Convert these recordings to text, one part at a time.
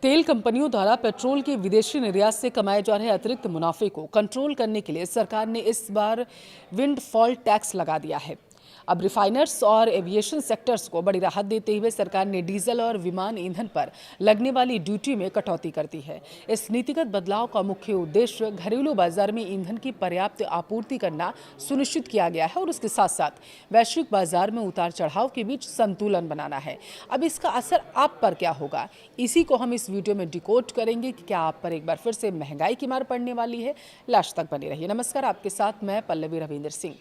तेल कंपनियों द्वारा पेट्रोल के विदेशी निर्यात से कमाए जा रहे अतिरिक्त मुनाफे को कंट्रोल करने के लिए सरकार ने इस बार विंडफॉल टैक्स लगा दिया है। अब रिफाइनर्स और एविएशन सेक्टर्स को बड़ी राहत देते हुए सरकार ने डीजल और विमान ईंधन पर लगने वाली ड्यूटी में कटौती कर दी है। इस नीतिगत बदलाव का मुख्य उद्देश्य घरेलू बाजार में ईंधन की पर्याप्त आपूर्ति करना सुनिश्चित किया गया है और उसके साथ साथ वैश्विक बाजार में उतार चढ़ाव के बीच संतुलन बनाना है। अब इसका असर आप पर क्या होगा, इसी को हम इस वीडियो में डिकोड करेंगे कि क्या आप पर एक बार फिर से महंगाई की मार पड़ने वाली है। लास्ट तक बने रहिए। नमस्कार, आपके साथ मैं पल्लवी रविंदर सिंह।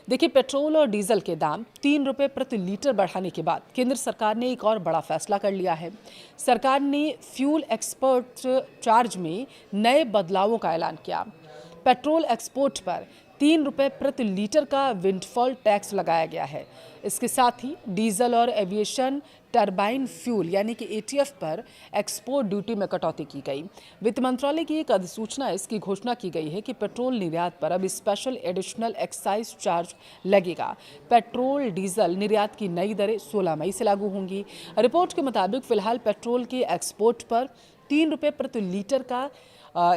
देखिए, पेट्रोल और डीजल के दाम 3 रुपये प्रति लीटर बढ़ाने के बाद केंद्र सरकार ने एक और बड़ा फैसला कर लिया है। सरकार ने फ्यूल एक्सपोर्ट चार्ज में नए बदलावों का ऐलान किया। पेट्रोल एक्सपोर्ट पर 3 रुपये प्रति लीटर का विंडफॉल टैक्स लगाया गया है। इसके साथ ही डीजल और एविएशन टरबाइन फ्यूल यानी कि एटीएफ पर एक्सपोर्ट ड्यूटी में कटौती की गई। वित्त मंत्रालय की एक अधिसूचना इसकी घोषणा की गई है कि पेट्रोल निर्यात पर अब स्पेशल एडिशनल एक्साइज चार्ज लगेगा। पेट्रोल डीजल निर्यात की नई दरें 16 मई से लागू होंगी। रिपोर्ट के मुताबिक फिलहाल पेट्रोल के एक्सपोर्ट पर 3 रुपये प्रति लीटर का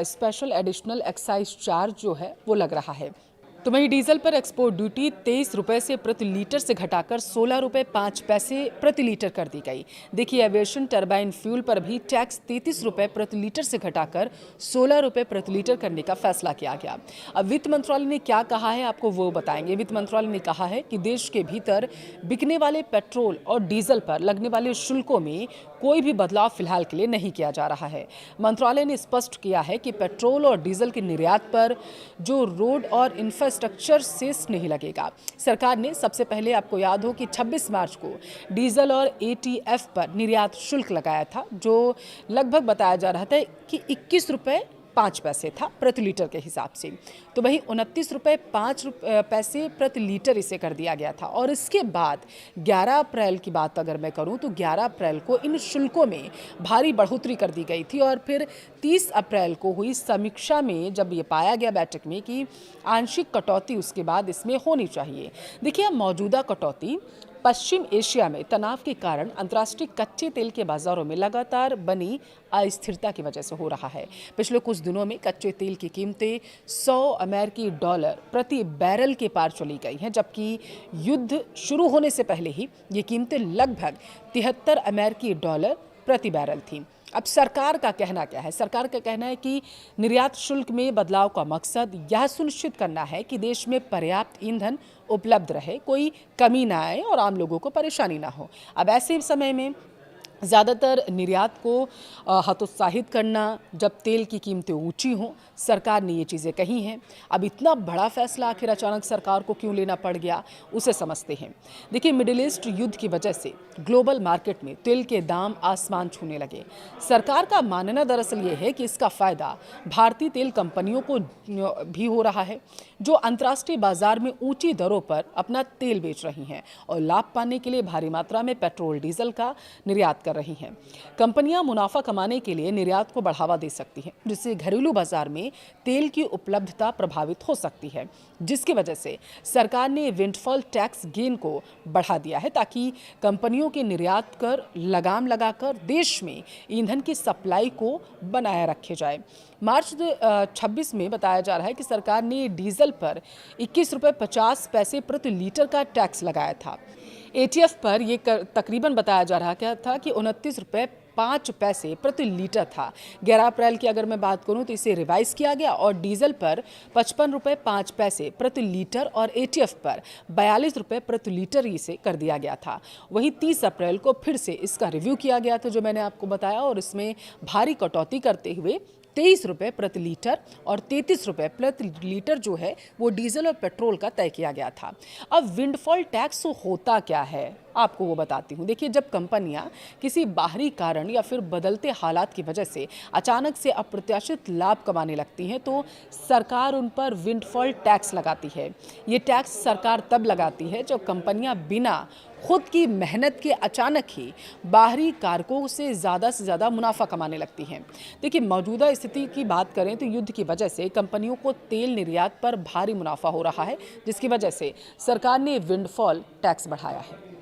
स्पेशल एडिशनल एक्साइज चार्ज जो है वो लग रहा है। तो वहीं डीजल पर एक्सपोर्ट ड्यूटी 23 रुपये से प्रति लीटर से घटाकर 16 रुपये 5 पैसे प्रति लीटर कर दी गई। देखिए, एविएशन टरबाइन फ्यूल पर भी टैक्स 33 रुपये प्रति लीटर से घटाकर 16 रुपये प्रति लीटर करने का फैसला किया गया। अब वित्त मंत्रालय ने क्या कहा है आपको वो बताएंगे। वित्त मंत्रालय ने कहा है कि देश के भीतर बिकने वाले पेट्रोल और डीजल पर लगने वाले शुल्कों में कोई भी बदलाव फिलहाल के लिए नहीं किया जा रहा है। मंत्रालय ने स्पष्ट किया है कि पेट्रोल और डीजल के निर्यात पर जो रोड और इंफ्रास्ट्रक्चर सेस नहीं लगेगा। सरकार ने सबसे पहले, आपको याद हो कि 26 मार्च को डीजल और एटीएफ पर निर्यात शुल्क लगाया था, जो लगभग बताया जा रहा था कि 21 रुपये 5 पैसे था प्रति लीटर के हिसाब से। तो वहीं 29 रुपये 5 पैसे प्रति लीटर इसे कर दिया गया था। और इसके बाद 11 अप्रैल की बात अगर मैं करूं तो 11 अप्रैल को इन शुल्कों में भारी बढ़ोतरी कर दी गई थी और फिर 30 अप्रैल को हुई समीक्षा में जब ये पाया गया बैठक में कि आंशिक कटौती उसके बाद इसमें होनी चाहिए। देखिए, मौजूदा कटौती पश्चिम एशिया में तनाव के कारण अंतर्राष्ट्रीय कच्चे तेल के बाजारों में लगातार बनी अस्थिरता की वजह से हो रहा है। पिछले कुछ दिनों में कच्चे तेल की कीमतें $100 प्रति बैरल के पार चली गई हैं, जबकि युद्ध शुरू होने से पहले ही ये कीमतें लगभग $73 प्रति बैरल थीं। अब सरकार का कहना क्या है? सरकार का कहना है कि निर्यात शुल्क में बदलाव का मकसद यह सुनिश्चित करना है कि देश में पर्याप्त ईंधन उपलब्ध रहे, कोई कमी ना आए और आम लोगों को परेशानी ना हो। अब ऐसे समय में ज़्यादातर निर्यात को हतोत्साहित करना, जब तेल की कीमतें ऊंची हों, सरकार ने ये चीज़ें कही हैं। अब इतना बड़ा फैसला आखिर अचानक सरकार को क्यों लेना पड़ गया, उसे समझते हैं। देखिए, मिडिल ईस्ट युद्ध की वजह से ग्लोबल मार्केट में तेल के दाम आसमान छूने लगे। सरकार का मानना दरअसल ये है कि इसका फ़ायदा भारतीय तेल कंपनियों को भी हो रहा है, जो अंतर्राष्ट्रीय बाजार में ऊंची दरों पर अपना तेल बेच रही हैं और लाभ पाने के लिए भारी मात्रा में पेट्रोल डीजल का निर्यात कर रही हैं। कंपनियां मुनाफा कमाने के लिए निर्यात को बढ़ावा दे सकती हैं, जिससे घरेलू बाजार में तेल की उपलब्धता प्रभावित हो सकती है, जिसकी वजह से सरकार ने विंडफॉल टैक्स गेन को बढ़ा दिया है ताकि कंपनियों के निर्यात कर लगाम लगाकर देश में ईंधन की सप्लाई को बनाए रखे जाए। मार्च 26 में बताया जा रहा है कि सरकार ने डीजल पर 21 रुपये 50 पैसे प्रति लीटर का टैक्स लगाया था। एटीएफ पर यह तकरीबन बताया जा रहा था कि 29 रुपये 5 पैसे प्रति लीटर था। 11 अप्रैल की अगर मैं बात करूं तो इसे रिवाइज किया गया और डीजल पर 55 रुपये 5 पैसे प्रति लीटर और एटीएफ पर 42 रुपये प्रति लीटर इसे कर दिया गया था। वहीं 30 अप्रैल को फिर से इसका रिव्यू किया गया था, जो मैंने आपको बताया, और इसमें भारी कटौती करते हुए 23 रुपये प्रति लीटर और 33 रुपये प्रति लीटर जो है वो डीजल और पेट्रोल का तय किया गया था। अब विंडफॉल टैक्स होता क्या है, आपको वो बताती हूँ। देखिए, जब कंपनियां किसी बाहरी कारण या फिर बदलते हालात की वजह से अचानक से अप्रत्याशित लाभ कमाने लगती हैं तो सरकार उन पर विंडफॉल टैक्स लगाती है। ये टैक्स सरकार तब लगाती है जब कंपनियां बिना खुद की मेहनत के अचानक ही बाहरी कारकों से ज़्यादा मुनाफा कमाने लगती हैं। देखिए, मौजूदा स्थिति की बात करें तो युद्ध की वजह से कंपनियों को तेल निर्यात पर भारी मुनाफा हो रहा है, जिसकी वजह से सरकार ने विंडफॉल टैक्स बढ़ाया है।